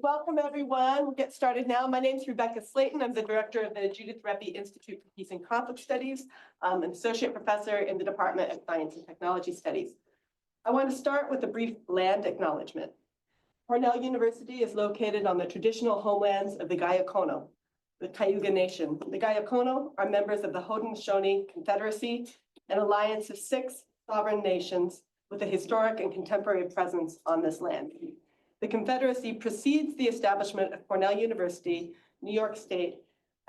welcome everyone. We'll get started now. My name is Rebecca Slayton. I'm the director of the Judith Reppy Institute for Peace and Conflict Studies. I'm an associate professor in the Department of Science and Technology Studies. I want to start with a brief land acknowledgement. Cornell University is located on the traditional homelands of the Gayakono, the Cayuga Nation. The Gayakono are members of the Haudenosaunee Confederacy, an alliance of 6 sovereign nations with a historic and contemporary presence on this land. The Confederacy precedes the establishment of Cornell University, New York State,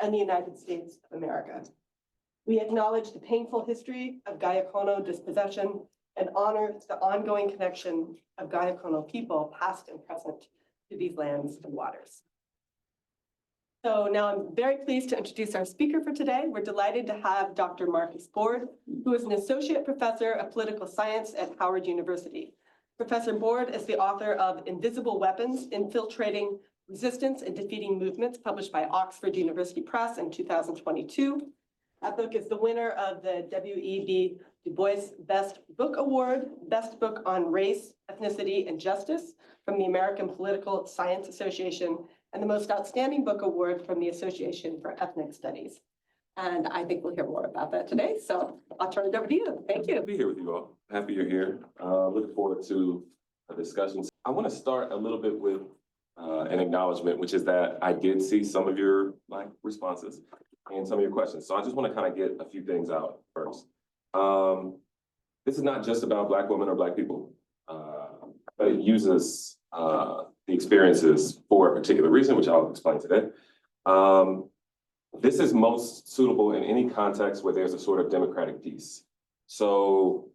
and the United States of America. We acknowledge the painful history of Gayakono dispossession and honor the ongoing connection of Gayakono people, past and present, to these lands and waters. So now I'm very pleased to introduce our speaker for today. We're delighted to have Dr. Marcus Board, who is an associate professor of political science at Howard University. Professor Board is the author of Invisible Weapons, Infiltrating Resistance and Defeating Movements, published by Oxford University Press in 2022. That book is the winner of the W.E.B. DuBois Best Book Award, Best Book on Race, Ethnicity, and Justice from the American Political Science Association, and the Most Outstanding Book Award from the Association for Ethnic Studies. And I think we'll hear more about that today. So I'll turn it over to you. Thank you. I'll be here with you all. Happy you're here. Looking forward to a discussion. I want to start a little bit with an acknowledgement, which is that I did see some of your responses and some of your questions. So I just want to kind of get a few things out first. This is not just about Black women or Black people, but it uses the experiences for a particular reason, which I'll explain today. This is most suitable in any context where there's a sort of democratic peace. So,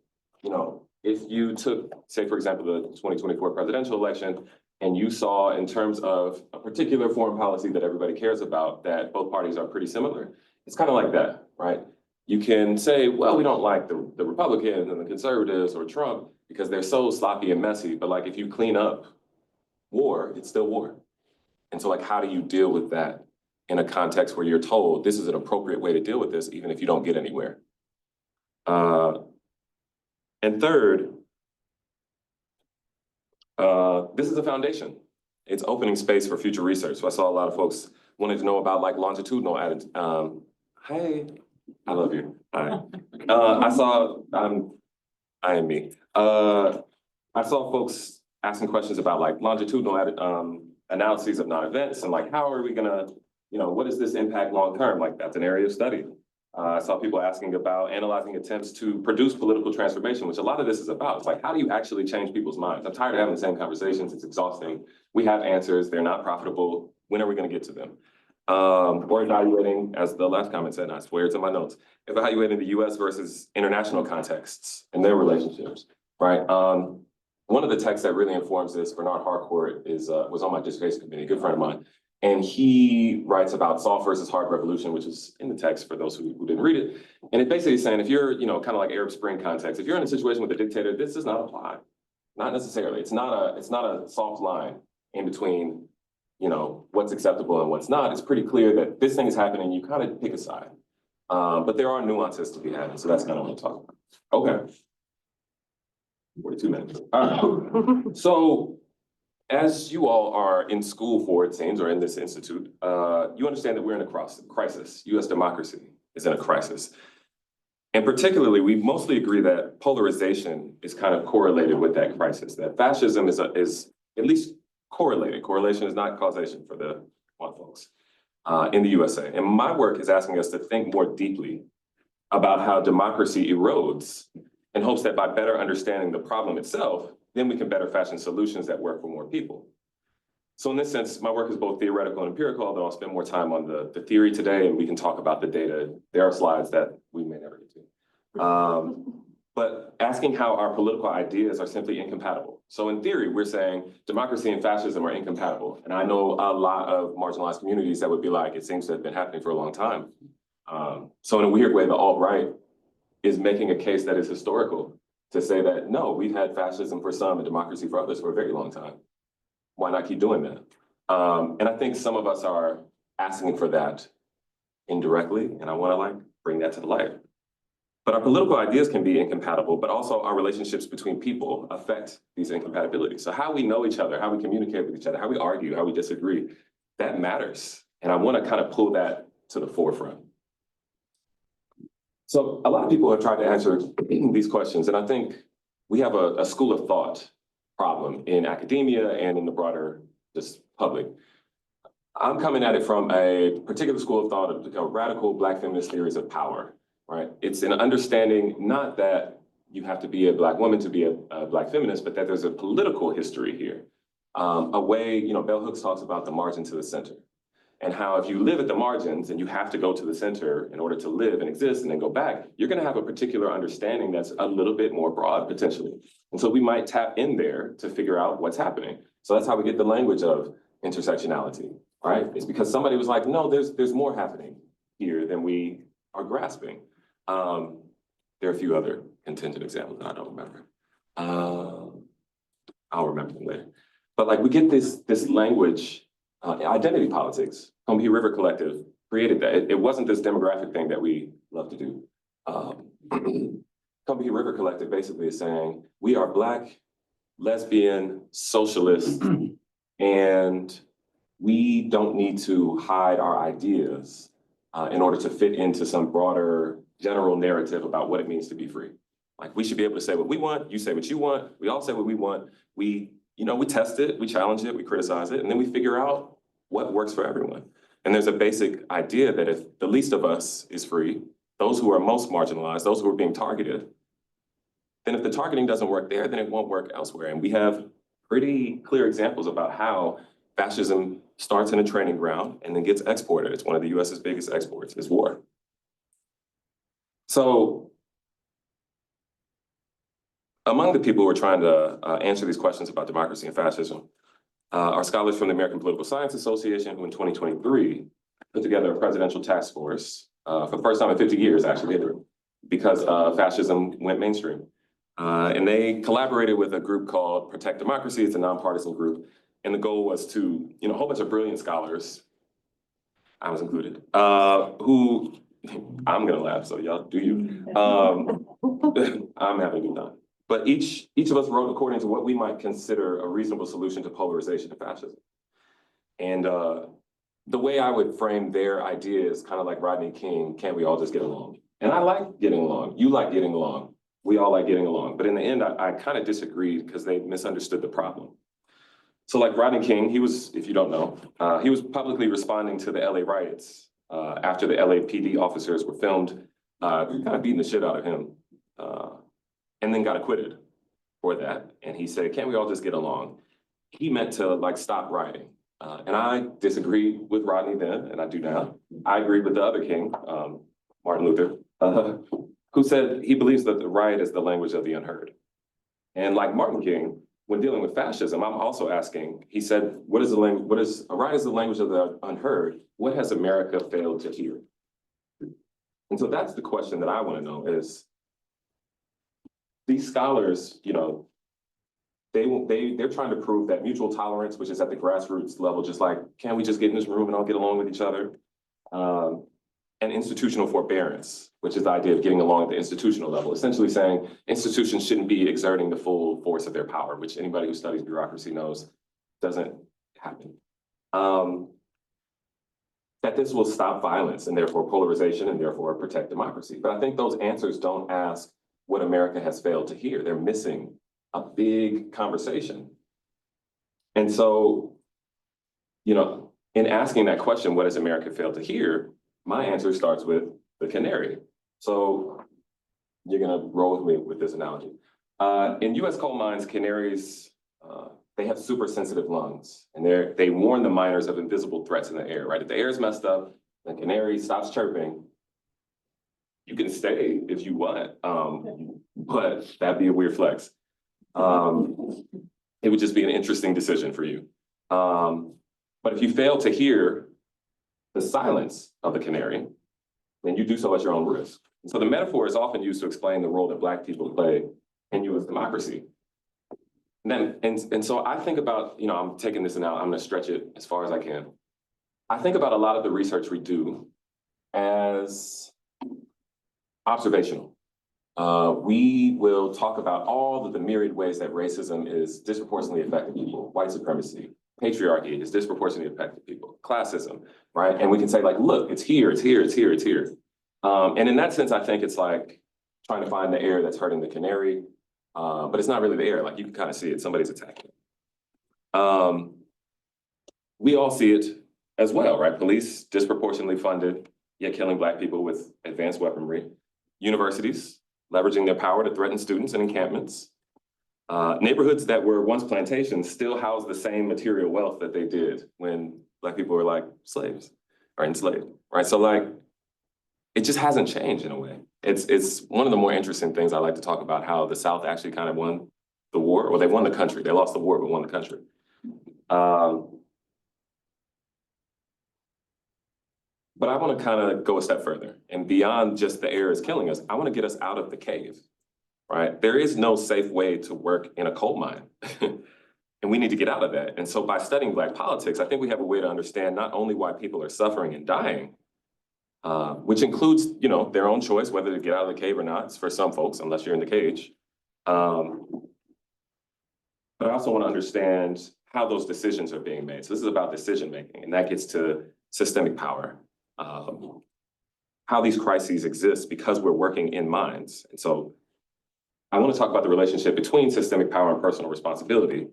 if you took, say, for example, the 2024 presidential election, and you saw in terms of a particular foreign policy that everybody cares about, that both parties are pretty similar, it's kind of like that, right? You can say, well, we don't like the Republicans and the conservatives or Trump because they're so sloppy and messy, but if you clean up war, it's still war. And so how do you deal with that in a context where you're told this is an appropriate way to deal with this, even if you don't get anywhere? And third, this is a foundation. It's opening space for future research. So I saw a lot of folks wanting to know about longitudinal attitudes. Hey, I love you. Hi. I am me. I saw folks asking questions about longitudinal analyses of non-events and how are we gonna, what does this impact long-term? That's an area of study. I saw people asking about analyzing attempts to produce political transformation, which a lot of this is about. It's how do you actually change people's minds? I'm tired of having the same conversations. It's exhausting. We have answers. They're not profitable. When are we going to get to them? Or evaluating, as the last comment said, and I swear it's in my notes, evaluating the US versus international contexts and their relationships, right? One of the texts that really informs this, Bernard Harcourt, was on my dissertation committee, a good friend of mine. And he writes about soft versus hard revolution, which is in the text for those who didn't read it. And it basically is saying, if you're, kind of like Arab Spring context, if you're in a situation with a dictator, this does not apply. Not necessarily. It's not a soft line in between, what's acceptable and what's not. It's pretty clear that this thing is happening. You kind of pick a side. But there are nuances to be had. So that's kind of what I'm talking about. Okay. 42 minutes. All right. So, as you all are in school for, it seems, or in this institute, you understand that we're in a crisis. US democracy is in a crisis. And particularly, we mostly agree that polarization is kind of correlated with that crisis, that fascism is at least correlated. Correlation is not causation for the white folks in the USA. And my work is asking us to think more deeply about how democracy erodes in hopes that by better understanding the problem itself, then we can better fashion solutions that work for more people. So in this sense, my work is both theoretical and empirical, although I'll spend more time on the theory today and we can talk about the data. There are slides that we may never get to. But asking how our political ideas are simply incompatible. So in theory, we're saying democracy and fascism are incompatible. And I know a lot of marginalized communities that would be like, it seems to have been happening for a long time. So in a weird way, the alt-right is making a case that is historical to say that, no, we've had fascism for some and democracy for others for a very long time. Why not keep doing that? And I think some of us are asking for that indirectly, and I want to bring that to the light. But our political ideas can be incompatible, but also our relationships between people affect these incompatibilities. So how we know each other, how we communicate with each other, how we argue, how we disagree, that matters. And I want to kind of pull that to the forefront. So a lot of people have tried to answer these questions, and I think we have a school of thought problem in academia and in the broader just public. I'm coming at it from a particular school of thought of radical Black feminist theories of power, right? It's an understanding not that you have to be a Black woman to be a Black feminist, but that there's a political history here. A way, Bell Hooks talks about the margin to the center, and how if you live at the margins and you have to go to the center in order to live and exist and then go back, you're going to have a particular understanding that's a little bit more broad potentially. And so we might tap in there to figure out what's happening. So that's how we get the language of intersectionality, right? It's because somebody was like, no, there's more happening here than we are grasping. There are a few other contingent examples that I don't remember. I'll remember them later. But like we get this language. Identity politics, Combahee River Collective created that. It wasn't this demographic thing that we love to do. Combahee River Collective basically is saying, we are Black, lesbian, socialist, and we don't need to hide our ideas in order to fit into some broader general narrative about what it means to be free. Like we should be able to say what we want, you say what you want, we all say what we want, we test it, we challenge it, we criticize it, and then we figure out what works for everyone. And there's a basic idea that if the least of us is free, those who are most marginalized, those who are being targeted, then if the targeting doesn't work there, then it won't work elsewhere. And we have pretty clear examples about how fascism starts in a training ground and then gets exported. It's one of the US's biggest exports, is war. So among the people who are trying to answer these questions about democracy and fascism are scholars from the American Political Science Association, who in 2023 put together a presidential task force for the first time in 50 years, actually, because fascism went mainstream. And they collaborated with a group called Protect Democracy. It's a nonpartisan group. And the goal was to, a whole bunch of brilliant scholars, I was included, who, I'm gonna laugh, so y'all do you. I'm having a good time. But each of us wrote according to what we might consider a reasonable solution to polarization and fascism. And the way I would frame their idea is kind of like Rodney King, can't we all just get along? And I like getting along, you like getting along, we all like getting along. But in the end, I kind of disagreed because they misunderstood the problem. So like Rodney King, he was, if you don't know, he was publicly responding to the LA riots after the LAPD officers were filmed kind of beating the shit out of him. And then got acquitted for that. And he said, can't we all just get along? He meant to like stop rioting. And I disagreed with Rodney then, and I do now. I agreed with the other king, Martin Luther, who said he believes that the riot is the language of the unheard. And like Martin King, when dealing with fascism, I'm also asking, he said, a riot is the language of the unheard. What has America failed to hear? And so that's the question that I want to know is, these scholars, they're trying to prove that mutual tolerance, which is at the grassroots level, just like, can we just get in this room and all get along with each other? And institutional forbearance, which is the idea of getting along at the institutional level, essentially saying institutions shouldn't be exerting the full force of their power, which anybody who studies bureaucracy knows doesn't happen. That this will stop violence and therefore polarization and therefore protect democracy. But I think those answers don't ask what America has failed to hear. They're missing a big conversation. And so, in asking that question, what has America failed to hear? My answer starts with the canary. So you're gonna roll with me with this analogy. In US coal mines, canaries, they have super sensitive lungs, and they warn the miners of invisible threats in the air, right? If the air is messed up, the canary stops chirping, you can stay if you want, but that'd be a weird flex. It would just be an interesting decision for you. But if you fail to hear the silence of the canary, then you do so at your own risk. And so the metaphor is often used to explain the role that Black people play in US democracy. And so I think about, I'm taking this now, I'm gonna stretch it as far as I can. I think about a lot of the research we do as observational. We will talk about all of the myriad ways that racism is disproportionately affecting people, white supremacy, patriarchy is disproportionately affecting people, classism, right? And we can say like, look, it's here, it's here, it's here, it's here. And in that sense, I think it's like trying to find the air that's hurting the canary, but it's not really the air, like you can kind of see it, somebody's attacking it. We all see it as well, right? Police disproportionately funded, yet killing Black people with advanced weaponry. Universities leveraging their power to threaten students in encampments. Neighborhoods that were once plantations still house the same material wealth that they did when Black people were like slaves or enslaved, right? So like, it just hasn't changed in a way. It's one of the more interesting things I like to talk about, how the South actually kind of won the war, or they won the country. They lost the war, but won the country. But I want to kind of go a step further, and beyond just the air is killing us, I want to get us out of the cave, right? There is no safe way to work in a coal mine, and we need to get out of that. And so by studying Black politics, I think we have a way to understand not only why people are suffering and dying, which includes, you know, their own choice, whether to get out of the cave or not. It's for some folks, unless you're in the cage. But I also want to understand how those decisions are being made. So this is about decision making, and that gets to systemic power. How these crises exist because we're working in mines. And so I want to talk about the relationship between systemic power and personal responsibility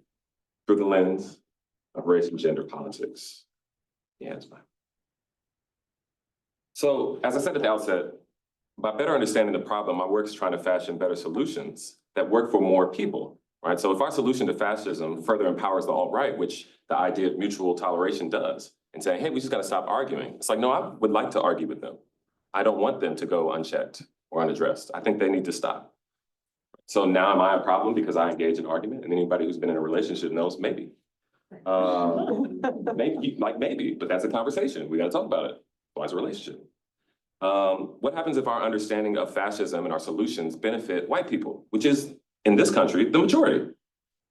through the lens of race and gender politics. Yeah, it's fine. So as I said at the outset, by better understanding the problem, my work is trying to fashion better solutions that work for more people, right? So if our solution to fascism further empowers the alt-right, which the idea of mutual toleration does, and saying, hey, we just gotta stop arguing. It's like, no, I would like to argue with them. I don't want them to go unchecked or unaddressed. I think they need to stop. So now am I a problem because I engage in argument? And anybody who's been in a relationship knows maybe. Maybe, but that's a conversation. We gotta talk about it. Why is a relationship? What happens if our understanding of fascism and our solutions benefit white people, which is, in this country, the majority?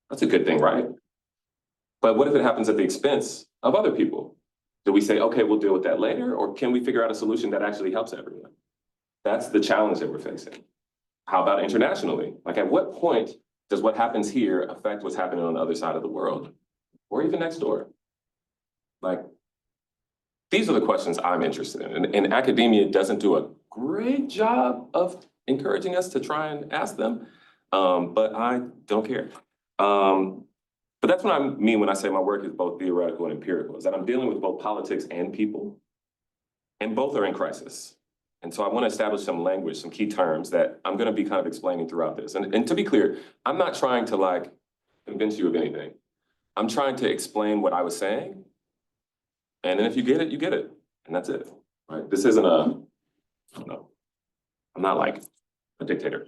That's a good thing, right? But what if it happens at the expense of other people? Do we say, okay, we'll deal with that later? Or can we figure out a solution that actually helps everyone? That's the challenge that we're facing. How about internationally? Like, at what point does what happens here affect what's happening on the other side of the world? Or even next door? Like, these are the questions I'm interested in. And academia doesn't do a great job of encouraging us to try and ask them, but I don't care. But that's what I mean when I say my work is both theoretical and empirical, is that I'm dealing with both politics and people, and both are in crisis. And so I want to establish some language, some key terms that I'm going to be kind of explaining throughout this. And to be clear, I'm not trying to like convince you of anything. I'm trying to explain what I was saying. And then if you get it, you get it. And that's it, right? This isn't a, I don't know, I'm not like a dictator.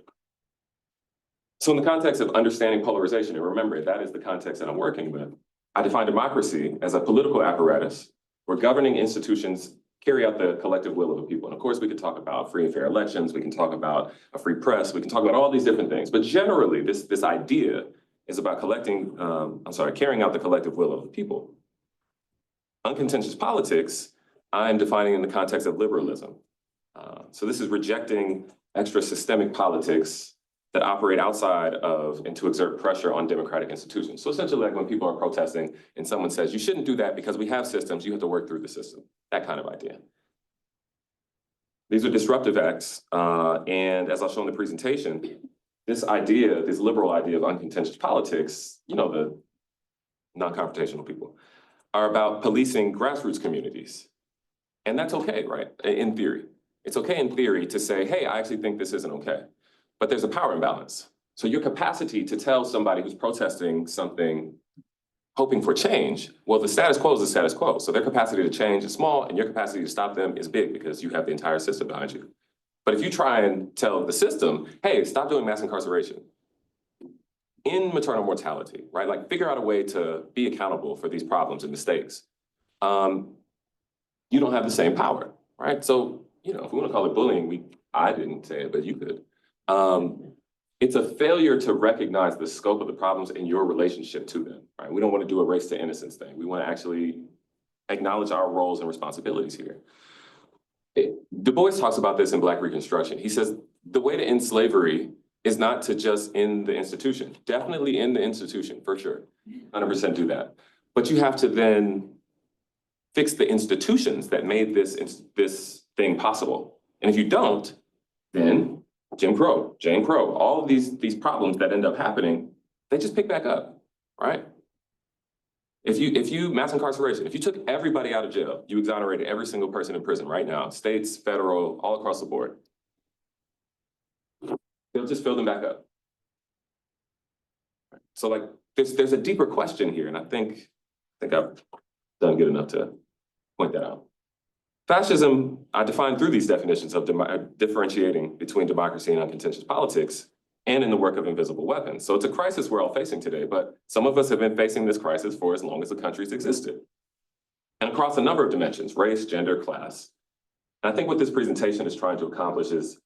So in the context of understanding polarization, and remember, that is the context that I'm working with, I define democracy as a political apparatus where governing institutions carry out the collective will of the people. And of course, we could talk about free and fair elections, we can talk about a free press, we can talk about all these different things. But generally, this idea is about carrying out the collective will of the people. Uncontentious politics, I'm defining in the context of liberalism. So this is rejecting extra systemic politics that operate outside of and to exert pressure on democratic institutions. So essentially, like when people are protesting and someone says, you shouldn't do that because we have systems, you have to work through the system, that kind of idea. These are disruptive acts, and as I'll show in the presentation, this liberal idea of uncontentious politics, you know, the non-confrontational people, are about policing grassroots communities. And that's okay, right? In theory. It's okay in theory to say, hey, I actually think this isn't okay. But there's a power imbalance. So your capacity to tell somebody who's protesting something, hoping for change, well, the status quo is the status quo. So their capacity to change is small and your capacity to stop them is big because you have the entire system behind you. But if you try and tell the system, hey, stop doing mass incarceration, in maternal mortality, right? Like figure out a way to be accountable for these problems and mistakes. You don't have the same power, right? So, you know, if we want to call it bullying, I didn't say it, but you could. It's a failure to recognize the scope of the problems in your relationship to them, right? We don't want to do a race to innocence thing. We want to actually acknowledge our roles and responsibilities here. DuBois talks about this in Black Reconstruction. He says the way to end slavery is not to just end the institution. Definitely end the institution, for sure. 100% do that. But you have to then fix the institutions that made this thing possible. And if you don't, then Jim Crow, all of these problems that end up happening, they just pick back up, right? If you mass incarceration, if you took everybody out of jail, you exonerated every single person in prison right now, states, federal, all across the board, they'll just fill them back up. So like, there's a deeper question here, and I think I've done good enough to point that out. Fascism, I define through these definitions of differentiating between democracy and uncontentious politics, and in the work of invisible weapons. So it's a crisis we're all facing today, but some of us have been facing this crisis for as long as the country's existed. And across a number of dimensions, race, gender, class. And I think what this presentation is trying to accomplish is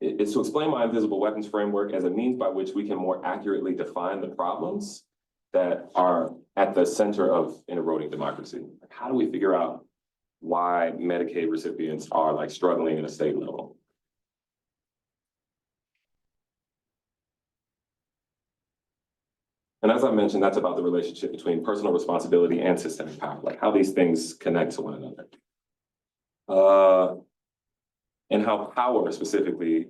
to explain my invisible weapons framework as a means by which we can more accurately define the problems that are at the center of an eroding democracy. Like, how do we figure out why Medicaid recipients are like struggling at a state level? And as I mentioned, that's about the relationship between personal responsibility and systemic power, like how these things connect to one another. And how power specifically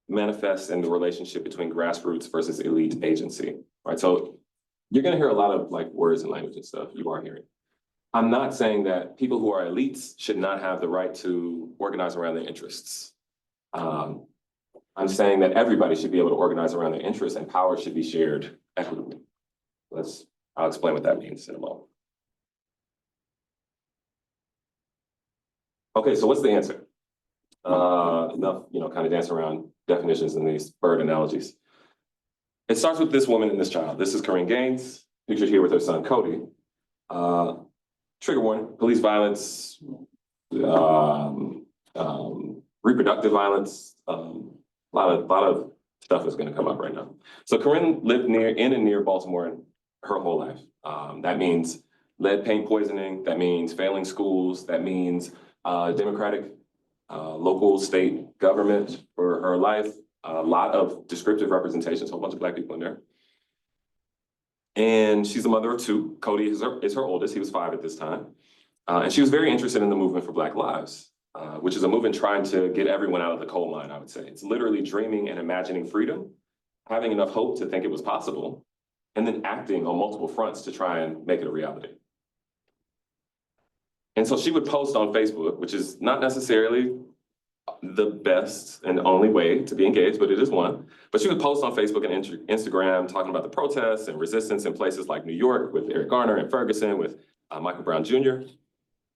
manifests in the relationship between grassroots versus elite agency, right? So you're gonna hear a lot of like words and language and stuff, you are hearing. I'm not saying that people who are elites should not have the right to organize around their interests. I'm saying that everybody should be able to organize around their interests and power should be shared equitably. I'll explain what that means in a moment. Okay, so what's the answer? Enough, kind of dance around definitions and these bird analogies. It starts with this woman and this child. This is Corinne Gaines, pictured here with her son, Cody. Trigger warning, police violence, reproductive violence, a lot of stuff is gonna come up right now. So Corinne lived in and near Baltimore her whole life. That means lead paint poisoning, that means failing schools, that means Democratic local state government for her life, a lot of descriptive representations, a whole bunch of Black people in there. And she's a mother of two. Cody is her oldest, he was 5 at this time. And she was very interested in the movement for Black lives, which is a movement trying to get everyone out of the coal mine, I would say. It's literally dreaming and imagining freedom, having enough hope to think it was possible, and then acting on multiple fronts to try and make it a reality. And so she would post on Facebook, which is not necessarily the best and only way to be engaged, but it is one. But she would post on Facebook and Instagram talking about the protests and resistance in places like New York with Eric Garner and Ferguson with Michael Brown Jr.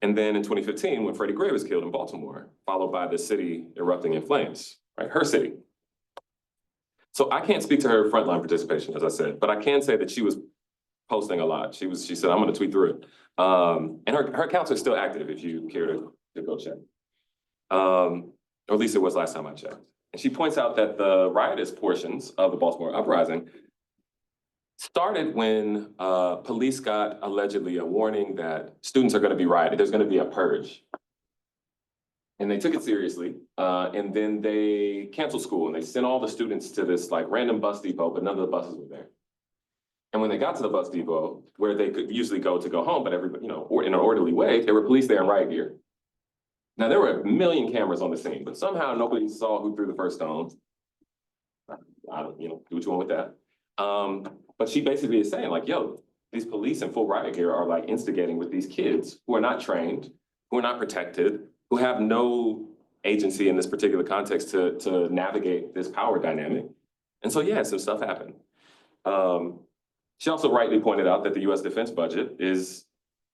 And then in 2015, when Freddie Gray was killed in Baltimore, followed by the city erupting in flames, right? Her city. So I can't speak to her frontline participation, as I said, but I can say that she was posting a lot. She said, I'm gonna tweet through it. And her accounts are still active if you care to go check. Or at least it was last time I checked. And she points out that the riotous portions of the Baltimore uprising started when police got allegedly a warning that students are gonna be rioting, there's gonna be a purge. And they took it seriously, and then they canceled school and they sent all the students to this like random bus depot, but none of the buses were there. And when they got to the bus depot, where they could usually go home, but everybody, or in an orderly way, there were police there in riot gear. Now, there were a million cameras on the scene, but somehow nobody saw who threw the first stone. I don't, do what you want with that. But she basically is saying like, yo, these police in full riot gear are like instigating with these kids who are not trained, who are not protected, who have no agency in this particular context to navigate this power dynamic. And so, yeah, some stuff happened. She also rightly pointed out that the US defense budget is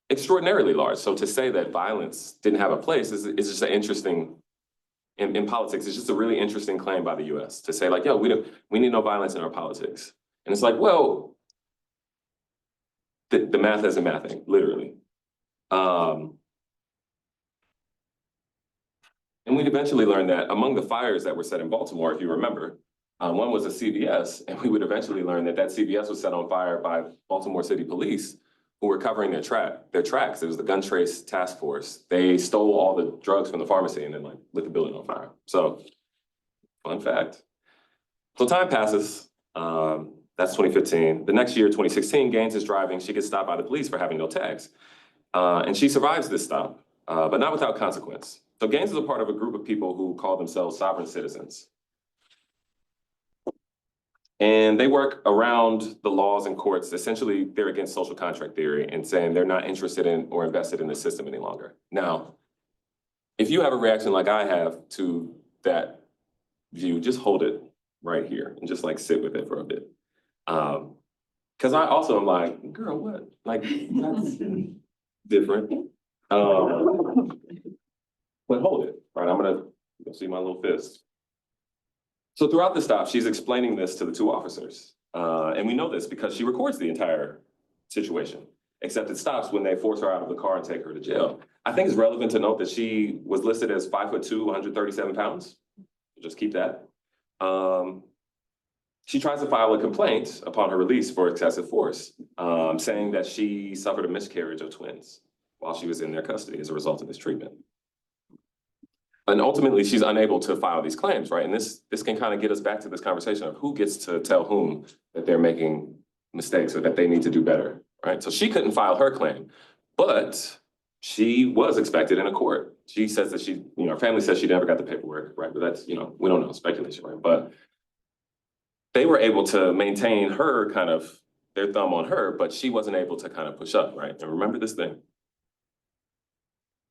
extraordinarily large. So to say that violence didn't have a place is just an interesting, in politics, it's just a really interesting claim by the US to say like, yo, we need no violence in our politics. And it's like, well, the math isn't mathing, literally. And we'd eventually learn that among the fires that were set in Baltimore, if you remember, one was a CVS, and we would eventually learn that CVS was set on fire by Baltimore City Police, who were covering their tracks. It was the Gun Trace Task Force. They stole all the drugs from the pharmacy and then like lit the building on fire. So Fun fact. So time passes. That's 2015. The next year, 2016, Gaines is driving. She gets stopped by the police for having no tags. And she survives this stop, but not without consequence. So Gaines is a part of a group of people who call themselves sovereign citizens. And they work around the laws and courts. Essentially, they're against social contract theory and saying they're not interested in or invested in the system any longer. Now, if you have a reaction like I have to that view, just hold it right here and just like sit with it for a bit. Because I also am like, girl, what? Like, that's different. But hold it, right? I'm gonna see my little fist. So throughout the stop, she's explaining this to the two officers. And we know this because she records the entire situation, except it stops when they force her out of the car and take her to jail. I think it's relevant to note that she was listed as 5'2", 137 pounds. Just keep that. She tries to file a complaint upon her release for excessive force, saying that she suffered a miscarriage of twins while she was in their custody as a result of this treatment. And ultimately, she's unable to file these claims, right? And this can kind of get us back to this conversation of who gets to tell whom that they're making mistakes or that they need to do better, right? So she couldn't file her claim, but she was expected in a court. She says that she, her family says she never got the paperwork, right? But that's, we don't know, speculation, right? But they were able to maintain her kind of, their thumb on her, but she wasn't able to kind of push up, right? And remember this thing.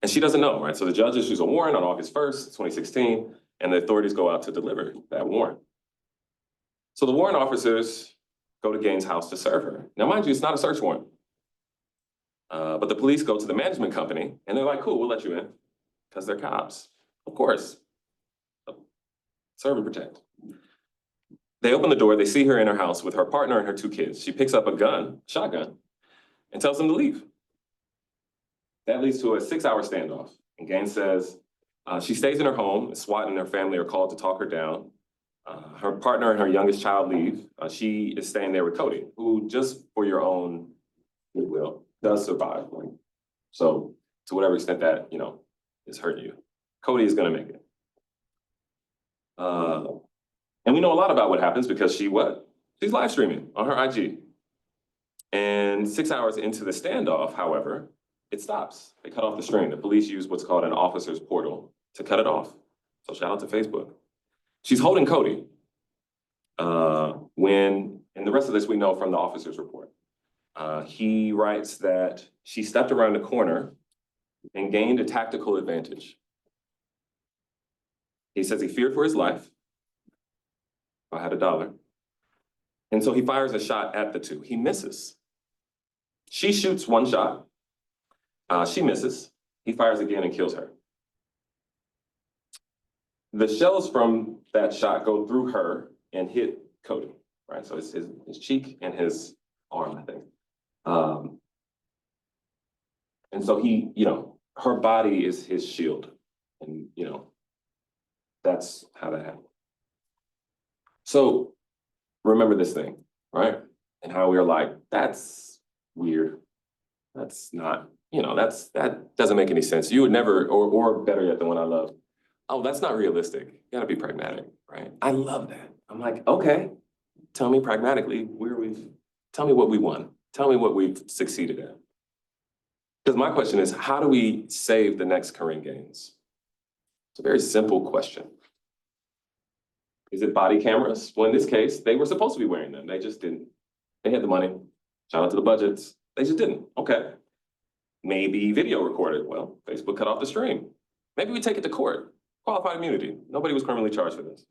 And she doesn't know, right? So the judge issues a warrant on August 1st, 2016, and the authorities go out to deliver that warrant. So the warrant officers go to Gaines' house to serve her. Now, mind you, it's not a search warrant. But the police go to the management company and they're like, cool, we'll let you in because they're cops. Of course. Serve and protect. They open the door, they see her in her house with her partner and her two kids. She picks up a gun, shotgun, and tells them to leave. That leads to a 6-hour standoff. And Gaines says she stays in her home. SWAT and her family are called to talk her down. Her partner and her youngest child leave. She is staying there with Cody, who, just for your own goodwill, does survive. So to whatever extent that, is hurting you, Cody is gonna make it. And we know a lot about what happens because she's live streaming on her IG. And 6 hours into the standoff, however, it stops. They cut off the stream. The police use what's called an officer's portal to cut it off. So shout out to Facebook. She's holding Cody and the rest of this we know from the officer's report. He writes that she stepped around the corner and gained a tactical advantage. He says he feared for his life. I had $1. And so he fires a shot at the two. He misses. She shoots one shot. She misses. He fires again and kills her. The shells from that shot go through her and hit Cody, right? So it's his cheek and his arm, I think. And so he, her body is his shield. And, that's how that happened. So remember this thing, right? And how we were like, that's weird. That's not, that doesn't make any sense. You would never, or better yet, the one I love, oh, that's not realistic. You gotta be pragmatic, right? I love that. I'm like, okay, tell me pragmatically tell me what we won. Tell me what we've succeeded at. Because my question is, how do we save the next Corinne Gaines? It's a very simple question. Is it body cameras? Well, in this case, they were supposed to be wearing them. They just didn't. They had the money. Shout out to the budgets. They just didn't. Okay. Maybe video recorded. Well, Facebook cut off the stream. Maybe we take it to court. Qualified immunity. Nobody was criminally charged for this.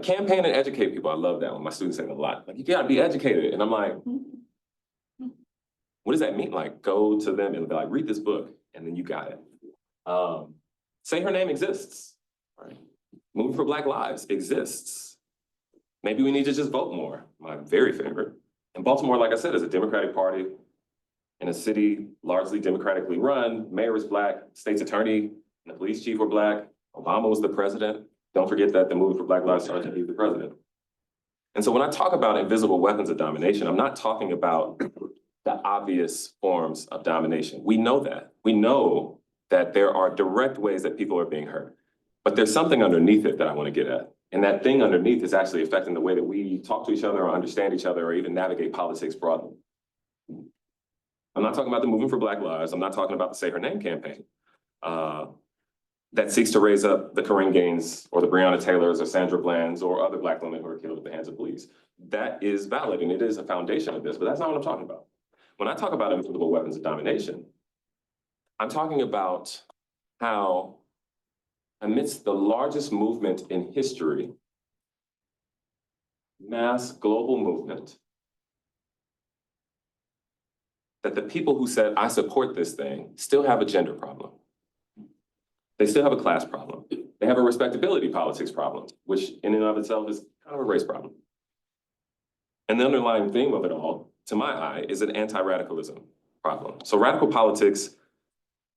Campaign and educate people. I love that one. My students say it a lot. Like, you gotta be educated. And I'm like, what does that mean? Like, go to them and be like, read this book, and then you got it. Say her name exists, right? Moving for Black Lives exists. Maybe we need to just vote more. My very favorite. And Baltimore, like I said, is a Democratic Party in a city largely democratically run. Mayor is Black, state's attorney and the police chief were Black. Obama was the president. Don't forget that the Movement for Black Lives started to be the president. And so when I talk about invisible weapons of domination, I'm not talking about the obvious forms of domination. We know that. We know that there are direct ways that people are being hurt. But there's something underneath it that I want to get at. And that thing underneath is actually affecting the way that we talk to each other or understand each other or even navigate politics broadly. I'm not talking about the Movement for Black Lives. I'm not talking about the Say Her Name campaign that seeks to raise up the Corinne Gaines or the Breonna Taylors or Sandra Bland's or other Black women who are killed at the hands of police. That is valid and it is a foundation of this, but that's not what I'm talking about. When I talk about invisible weapons of domination, I'm talking about how amidst the largest movement in history, mass global movement, that the people who said, I support this thing, still have a gender problem. They still have a class problem. They have a respectability politics problem, which in and of itself is kind of a race problem. And the underlying theme of it all, to my eye, is an anti-radicalism problem. So radical politics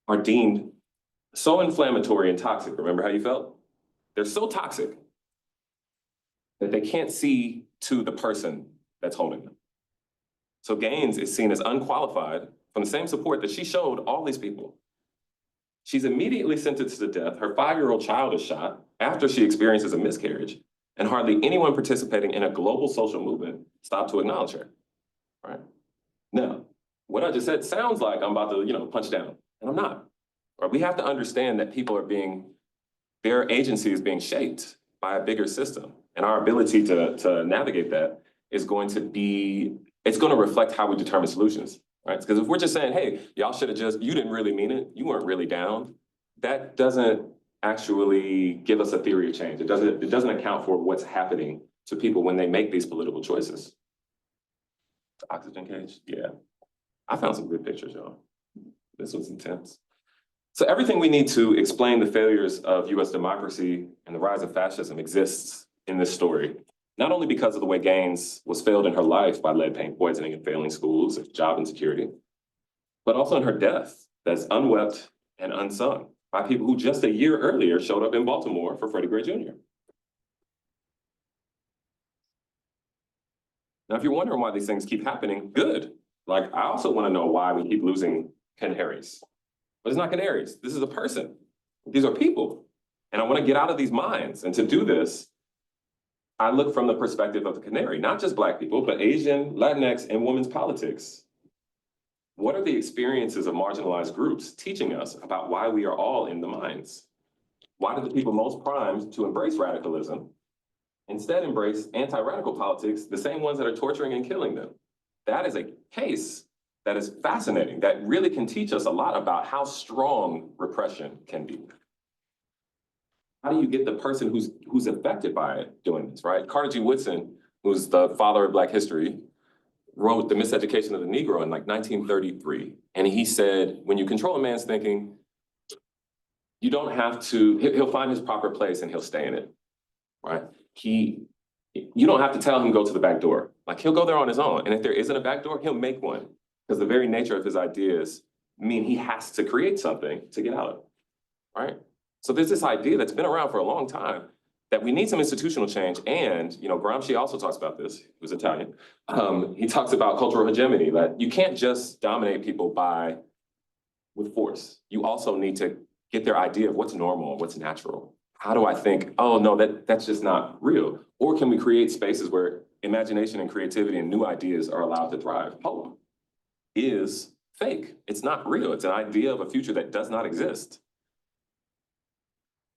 are deemed so inflammatory and toxic. Remember how you felt? They're so toxic that they can't see to the person that's holding them. So Gaines is seen as unqualified from the same support that she showed all these people. She's immediately sentenced to death. Her 5-year-old child is shot after she experiences a miscarriage, and hardly anyone participating in a global social movement stopped to acknowledge her, right? Now, what I just said sounds like I'm about to, punch down, and I'm not. Right? We have to understand that people are their agency is being shaped by a bigger system, and our ability to navigate that is going to reflect how we determine solutions. Right? Because if we're just saying, hey, y'all should have you didn't really mean it, you weren't really down, that doesn't actually give us a theory of change. It doesn't account for what's happening to people when they make these political choices. The oxygen cage, yeah. I found some good pictures, y'all. This was intense. So everything we need to explain the failures of US democracy and the rise of fascism exists in this story. Not only because of the way Gaines was failed in her life by lead paint poisoning and failing schools and job insecurity, but also in her death that's unwept and unsung by people who just a year earlier showed up in Baltimore for Freddie Gray Jr. Now, if you're wondering why these things keep happening, good. Like, I also want to know why we keep losing canaries. But it's not canaries. This is a person. These are people. And I want to get out of these minds. And to do this, I look from the perspective of the canary, not just Black people, but Asian, Latinx, and women's politics. What are the experiences of marginalized groups teaching us about why we are all in the minds? Why do the people most primed to embrace radicalism instead embrace anti-radical politics, the same ones that are torturing and killing them? That is a case that is fascinating, that really can teach us a lot about how strong repression can be. How do you get the person who's affected by it doing this, right? Carter G. Woodson, who's the father of Black history, wrote The Miseducation of the Negro in like 1933. And he said, when you control a man's thinking, you don't have to, he'll find his proper place and he'll stay in it, right? You don't have to tell him go to the back door. Like, he'll go there on his own. And if there isn't a back door, he'll make one. Because the very nature of his ideas mean he has to create something to get out of, right? So there's this idea that's been around for a long time that we need some institutional change. And, Gramsci also talks about this, he was Italian. He talks about cultural hegemony, that you can't just dominate people with force. You also need to get their idea of what's normal, what's natural. How do I think, oh no, that's just not real? Or can we create spaces where imagination and creativity and new ideas are allowed to thrive? Hope is fake. It's not real. It's an idea of a future that does not exist.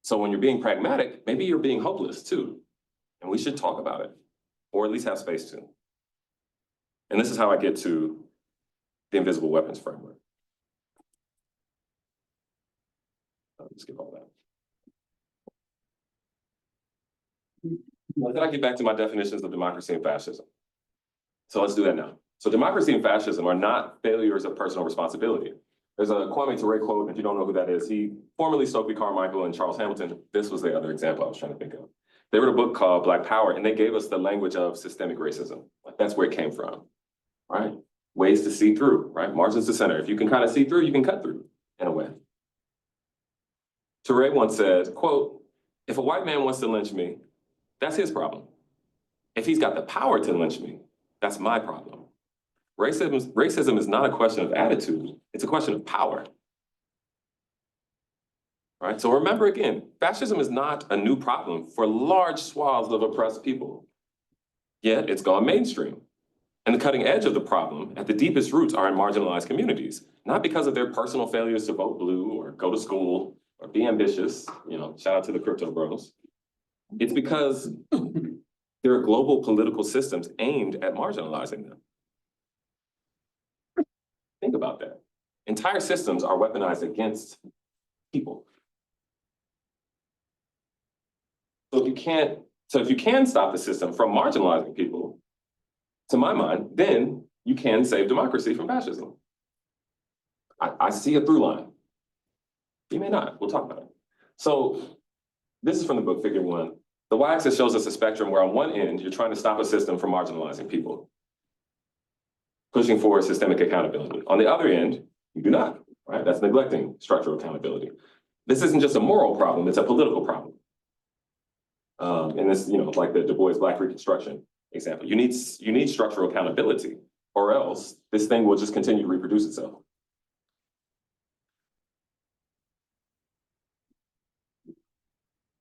So when you're being pragmatic, maybe you're being hopeless too. And we should talk about it, or at least have space to. And this is how I get to the invisible weapons framework. I'll skip all that. Then I get back to my definitions of democracy and fascism. So let's do that now. So democracy and fascism are not failures of personal responsibility. There's a Kwame Ture quote, and if you don't know who that is, he formerly Stokely Carmichael and Charles Hamilton. This was the other example I was trying to think of. They wrote a book called Black Power, and they gave us the language of systemic racism. Like, that's where it came from, right? Ways to see through, right? Margins to center. If you can kind of see through, you can cut through, in a way. Ture once said, quote, if a white man wants to lynch me, that's his problem. If he's got the power to lynch me, that's my problem. Racism is not a question of attitude, it's a question of power. right? So remember again, fascism is not a new problem for large swaths of oppressed people, yet it's gone mainstream. And the cutting edge of the problem at the deepest roots are in marginalized communities, not because of their personal failures to vote blue or go to school or be ambitious, shout out to the crypto bros. It's because there are global political systems aimed at marginalizing them. Think about that. Entire systems are weaponized against people. So if you can stop the system from marginalizing people, to my mind, then you can save democracy from fascism. I see a through line. You may not, we'll talk about it. So this is from the book, Figure 1. The y-axis shows us a spectrum where on one end, you're trying to stop a system from marginalizing people, pushing for systemic accountability. On the other end, you do not, right? That's neglecting structural accountability. This isn't just a moral problem, it's a political problem. And this, like the DuBois Black Reconstruction example, you need structural accountability, or else this thing will just continue to reproduce itself.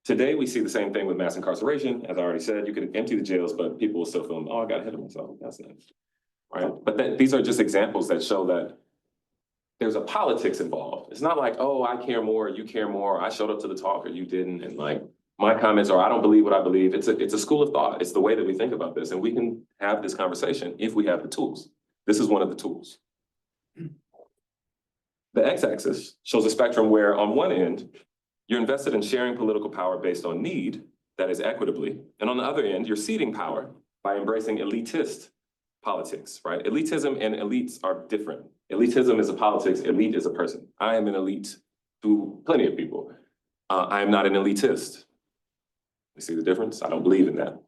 Today, we see the same thing with mass incarceration. As I already said, you could empty the jails, but people will still feel, oh, I got ahead of myself. That's nice, right? But these are just examples that show that there's a politics involved. It's not like, oh, I care more, you care more, I showed up to the talk or you didn't, and like, my comments are, I don't believe what I believe. It's a school of thought. It's the way that we think about this, and we can have this conversation if we have the tools. This is one of the tools. The x-axis shows a spectrum where on one end, you're invested in sharing political power based on need, that is equitably, and on the other end, you're ceding power by embracing elitist politics, right? Elitism and elites are different. Elitism is a politics, elite is a person. I am an elite to plenty of people. I am not an elitist. You see the difference? I don't believe in that.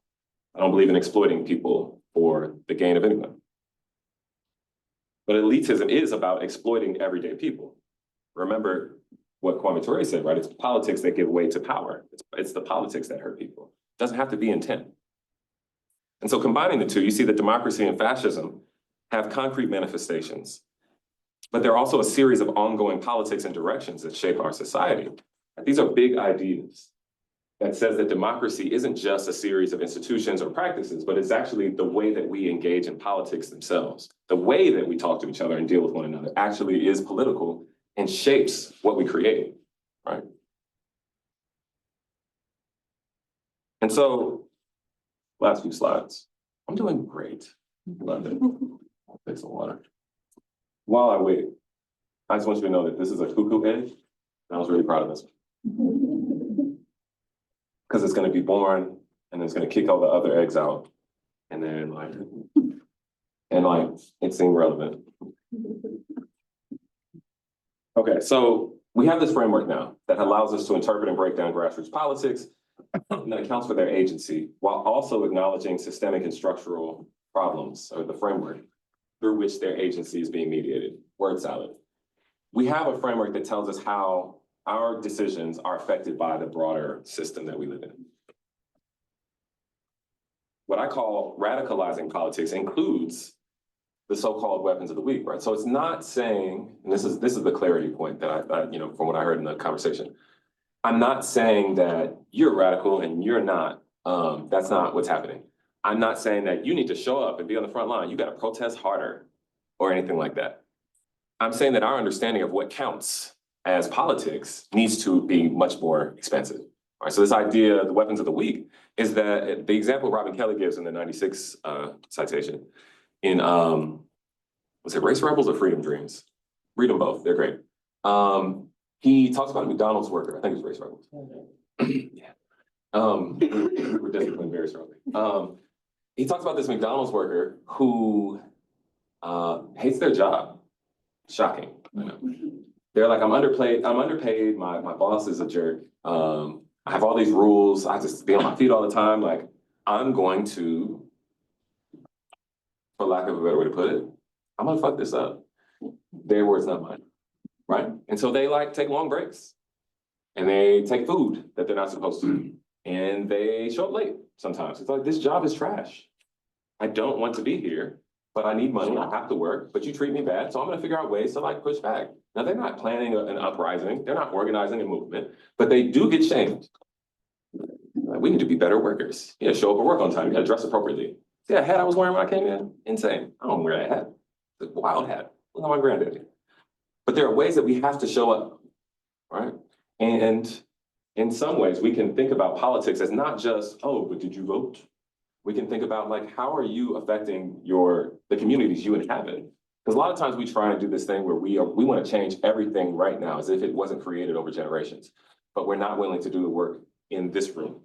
I don't believe in exploiting people for the gain of anyone. But elitism is about exploiting everyday people. Remember what Kwame Ture said, right? It's politics that give way to power. It's the politics that hurt people. It doesn't have to be intent. And so combining the two, you see that democracy and fascism have concrete manifestations, but they're also a series of ongoing politics and directions that shape our society. These are big ideas that says that democracy isn't just a series of institutions or practices, but it's actually the way that we engage in politics themselves. The way that we talk to each other and deal with one another actually is political and shapes what we create, right? And so, last few slides. I'm doing great. Love it. I'll take some water. While I wait, I just want you to know that this is a cuckoo egg, and I was really proud of this one. Because it's going to be born, and it's going to kick all the other eggs out, and then it seemed relevant. Okay, so we have this framework now that allows us to interpret and break down grassroots politics and that accounts for their agency while also acknowledging systemic and structural problems or the framework through which their agency is being mediated. Word salad. We have a framework that tells us how our decisions are affected by the broader system that we live in. What I call radicalizing politics includes the so-called weapons of the weak, right? So it's not saying, and this is the clarity point that I from what I heard in the conversation. I'm not saying that you're radical and you're not. That's not what's happening. I'm not saying that you need to show up and be on the front line. You got to protest harder or anything like that. I'm saying that our understanding of what counts as politics needs to be much more expansive. All right, so this idea, the weapons of the weak, is that the example Robin Kelly gives in the 96 citation in, was it Race Rebels or Freedom Dreams? Read them both, they're great. He talks about a McDonald's worker, I think it's Race Rebels. Yeah. We're disciplined very strongly. He talks about this McDonald's worker who hates their job. Shocking, I know. They're like, I'm underpaid, my boss is a jerk. I have all these rules, I just be on my feet all the time. Like, I'm going to, for lack of a better way to put it, I'm gonna fuck this up. Their words, not mine, right? And so they like take long breaks and they take food that they're not supposed to. And they show up late sometimes. It's like, this job is trash. I don't want to be here, but I need money, I have to work, but you treat me bad, so I'm gonna figure out ways to like push back. Now, they're not planning an uprising, they're not organizing a movement, but they do get shamed. Like, we need to be better workers. Yeah, show up at work on time, you gotta dress appropriately. See that hat I was wearing when I came in? Insane. I don't wear that hat. It's a wild hat. Look at my granddaddy. But there are ways that we have to show up, right? And in some ways, we can think about politics as not just, oh, but did you vote? We can think about like, how are you affecting the communities you inhabit? Because a lot of times we try and do this thing where we want to change everything right now as if it wasn't created over generations, but we're not willing to do the work in this room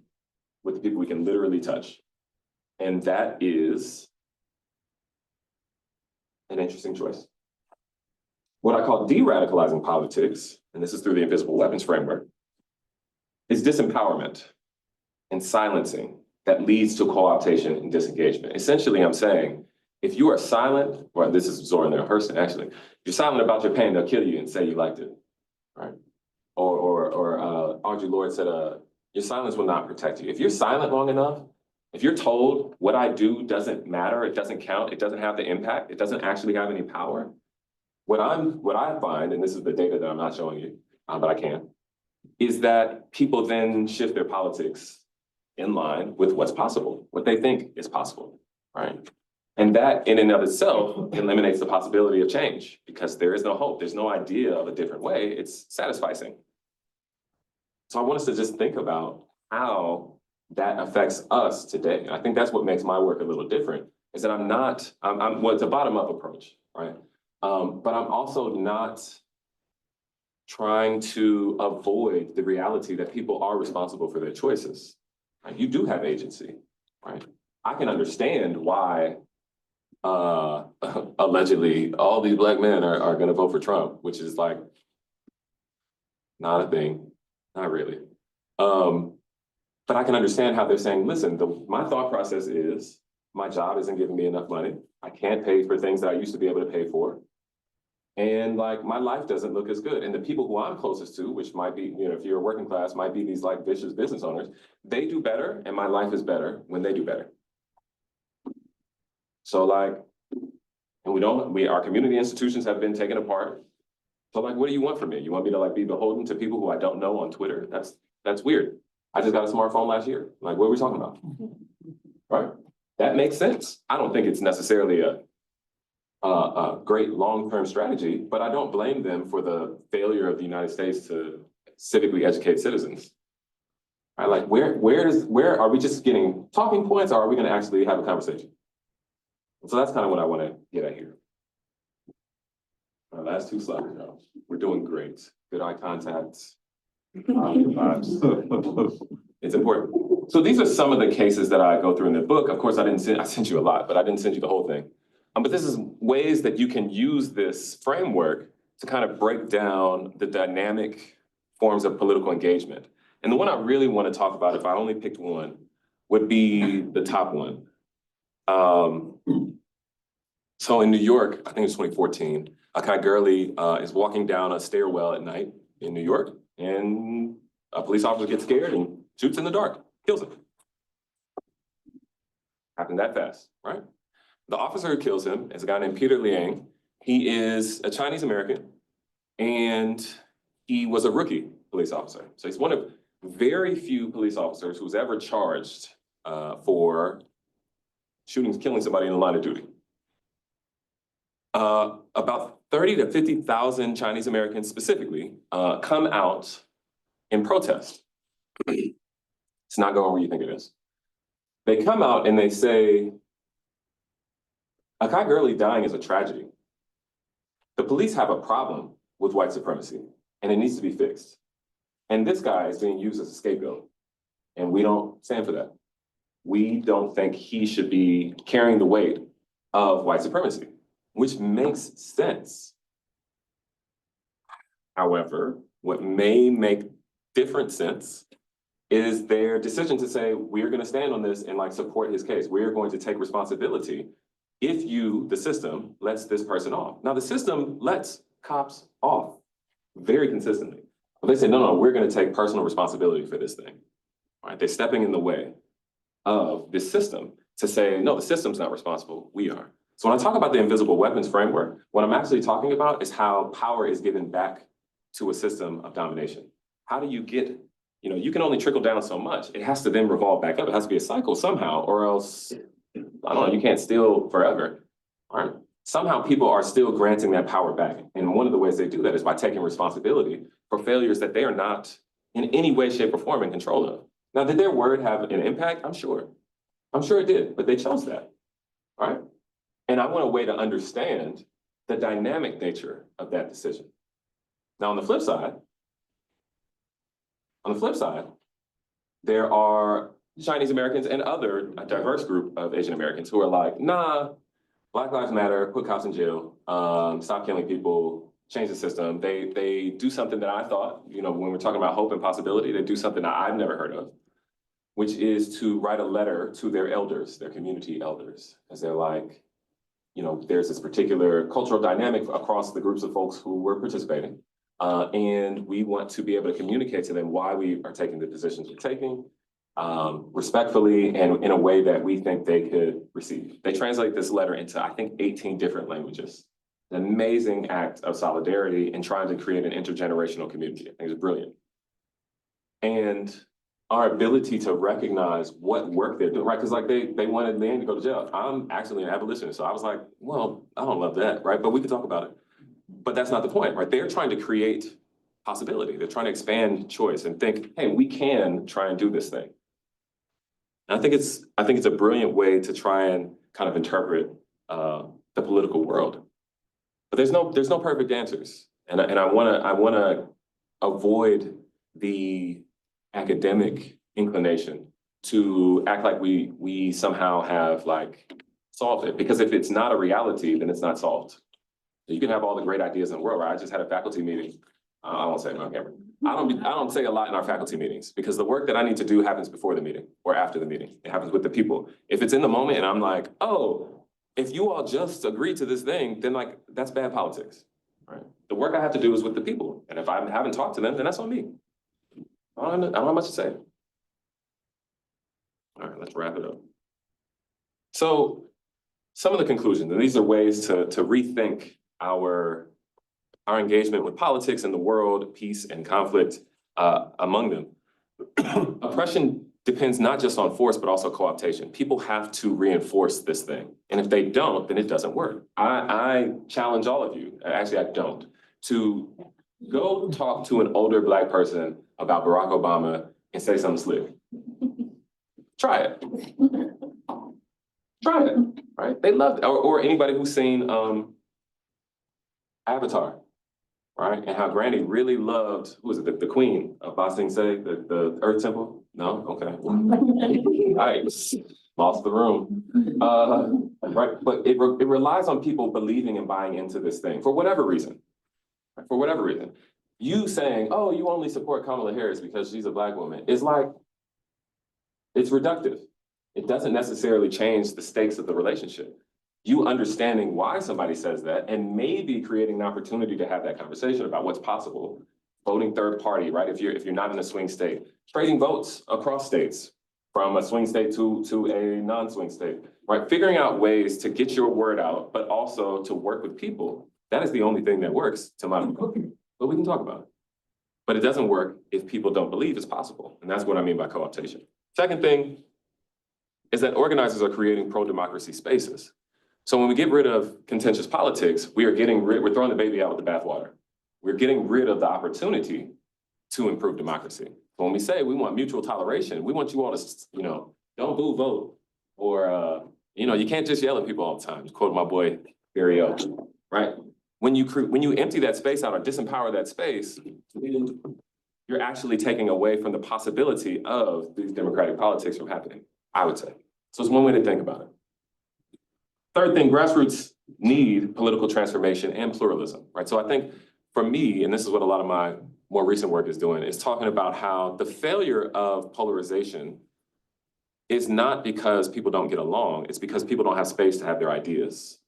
with the people we can literally touch. And that is an interesting choice. What I call de-radicalizing politics, and this is through the invisible weapons framework, is disempowerment and silencing that leads to co-optation and disengagement. Essentially, I'm saying, if you are silent, well, this is Zora Neale Hurston, actually, if you're silent about your pain, they'll kill you and say you liked it, right? Or Audre Lorde said, your silence will not protect you. If you're silent long enough, if you're told what I do doesn't matter, it doesn't count, it doesn't have the impact, it doesn't actually have any power, what I find, and this is the data that I'm not showing you, but I can, is that people then shift their politics in line with what's possible, what they think is possible, right? And that in and of itself eliminates the possibility of change because there is no hope. There's no idea of a different way. It's satisficing. So I want us to just think about how that affects us today. I think that's what makes my work a little different, is that well, it's a bottom-up approach, right? But I'm also not trying to avoid the reality that people are responsible for their choices. Right? You do have agency, right? I can understand why allegedly all these Black men are gonna vote for Trump, which is like not a thing, not really. But I can understand how they're saying, listen, my thought process is my job isn't giving me enough money. I can't pay for things that I used to be able to pay for. And like my life doesn't look as good. And the people who I'm closest to, which might be, if you're a working class, might be these like vicious business owners, they do better and my life is better when they do better. So like, and our community institutions have been taken apart. So like, what do you want from me? You want me to like be beholden to people who I don't know on Twitter? That's weird. I just got a smartphone last year. Like, what are we talking about? Right? That makes sense. I don't think it's necessarily a great long-term strategy, but I don't blame them for the failure of the United States to civically educate citizens. Right? Like, where are we just getting talking points, or are we going to actually have a conversation? So that's kind of what I want to get at here. Our last two slides, y'all. We're doing great. Good eye contact. It's important. So these are some of the cases that I go through in the book. Of course, I sent you a lot, but I didn't send you the whole thing. But this is ways that you can use this framework to kind of break down the dynamic forms of political engagement. And the one I really want to talk about, if I only picked one, would be the top one. So in New York, I think it's 2014, Akai Gurley is walking down a stairwell at night in New York, and a police officer gets scared and shoots in the dark, kills him. Happened that fast, right? The officer who kills him is a guy named Peter Liang. He is a Chinese American, and he was a rookie police officer. So he's one of very few police officers who's ever charged for killing somebody in the line of duty. About 30 to 50,000 Chinese Americans specifically come out in protest. It's not going where you think it is. They come out and they say, Akai Gurley dying is a tragedy. The police have a problem with white supremacy, and it needs to be fixed. And this guy is being used as a scapegoat, and we don't stand for that. We don't think he should be carrying the weight of white supremacy, which makes sense. However, what may make different sense is their decision to say, we're gonna stand on this and like support his case. We're going to take responsibility if you, the system, lets this person off. Now the system lets cops off very consistently. But they say, no, we're gonna take personal responsibility for this thing. Right? They're stepping in the way of this system to say, no, the system's not responsible, we are. So when I talk about the invisible weapons framework, what I'm actually talking about is how power is given back to a system of domination. How do you get, you can only trickle down so much. It has to then revolve back up. It has to be a cycle somehow, or else, I don't know, you can't steal forever. All right. Somehow people are still granting that power back. And one of the ways they do that is by taking responsibility for failures that they are not in any way, shape, or form in control of. Now, did their word have an impact? I'm sure. I'm sure it did, but they chose that. All right. And I want a way to understand the dynamic nature of that decision. Now, on the flip side, there are Chinese Americans and a diverse group of Asian Americans who are like, nah, Black Lives Matter, put cops in jail, stop killing people, change the system. They do something that I thought, when we're talking about hope and possibility, they do something that I've never heard of, which is to write a letter to their elders, their community elders, as they're like, there's this particular cultural dynamic across the groups of folks who were participating. And we want to be able to communicate to them why we are taking the positions we're taking, respectfully and in a way that we think they could receive. They translate this letter into, I think, 18 different languages. An amazing act of solidarity in trying to create an intergenerational community. I think it's brilliant. And our ability to recognize what work they're doing, right? Because like they wanted Leanne to go to jail. I'm actually an abolitionist, so I was like, well, I don't love that, right? But we can talk about it. But that's not the point, right? They're trying to create possibility. They're trying to expand choice and think, hey, we can try and do this thing. And I think it's a brilliant way to try and kind of interpret the political world. But there's no perfect answers, and I wanna avoid the academic inclination to act like we somehow have like solved it, because if it's not a reality, then it's not solved. You can have all the great ideas in the world, right? I just had a faculty meeting. I won't say it on camera. I don't say a lot in our faculty meetings because the work that I need to do happens before the meeting or after the meeting. It happens with the people. If it's in the moment and I'm like, oh, if you all just agree to this thing, then like that's bad politics, right? The work I have to do is with the people. And if I haven't talked to them, then that's on me. I don't have much to say. All right, let's wrap it up. So some of the conclusions, and these are ways to rethink our engagement with politics and the world, peace and conflict among them. Oppression depends not just on force, but also co-optation. People have to reinforce this thing. And if they don't, then it doesn't work. I challenge all of you, actually I don't, to go talk to an older Black person about Barack Obama and say something slick. Try it. Try it, right? They love it. Or anybody who's seen Avatar, right? And how Granny really loved, who was it, the queen of Ba Sing Se, the Earth Temple? No? Okay. All right, lost the room. Right, but it relies on people believing and buying into this thing for whatever reason. For whatever reason. You saying, oh, you only support Kamala Harris because she's a Black woman, is like, it's reductive. It doesn't necessarily change the stakes of the relationship. You understanding why somebody says that and maybe creating an opportunity to have that conversation about what's possible. Voting third party, right? If you're not in a swing state, trading votes across states from a swing state to a non-swing state, right? Figuring out ways to get your word out, but also to work with people. That is the only thing that works to my opinion. But we can talk about it. But it doesn't work if people don't believe it's possible. And that's what I mean by co-optation. Second thing is that organizers are creating pro-democracy spaces. So when we get rid of contentious politics, we're throwing the baby out with the bathwater. We're getting rid of the opportunity to improve democracy. When we say we want mutual toleration, we want you all to, don't boo vote, or, you can't just yell at people all the time, to quote my boy, Barry O, right? When you empty that space out or disempower that space, you're actually taking away from the possibility of these democratic politics from happening, I would say. So it's one way to think about it. Third thing, grassroots need political transformation and pluralism, right? So I think for me, and this is what a lot of my more recent work is doing, is talking about how the failure of polarization is not because people don't get along, it's because people don't have space to have their ideas.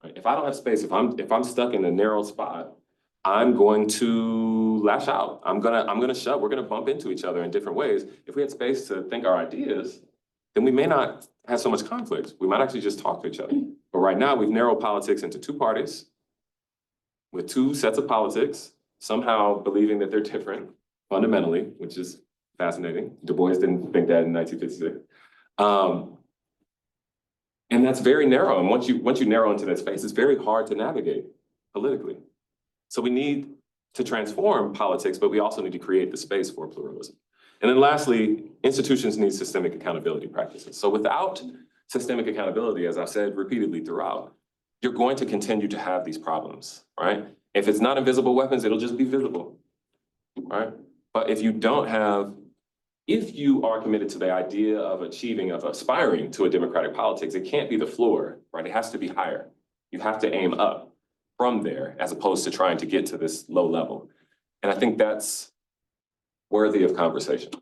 Right? If I don't have space, if I'm stuck in a narrow spot, I'm going to lash out. I'm gonna shove, we're gonna bump into each other in different ways. If we had space to think our ideas, then we may not have so much conflict. We might actually just talk to each other, or But right now, we've narrowed politics into two parties with two sets of politics, somehow believing that they're different fundamentally, which is fascinating. DuBois didn't think that in 1956. And that's very narrow. And once you narrow into that space, it's very hard to navigate politically. So we need to transform politics, but we also need to create the space for pluralism. And then lastly, institutions need systemic accountability practices. So without systemic accountability, as I've said repeatedly throughout, you're going to continue to have these problems, right? If it's not invisible weapons, it'll just be visible, right? But if you are committed to the idea of aspiring to a democratic politics, it can't be the floor, right? It has to be higher. You have to aim up from there as opposed to trying to get to this low level. And I think that's worthy of conversation.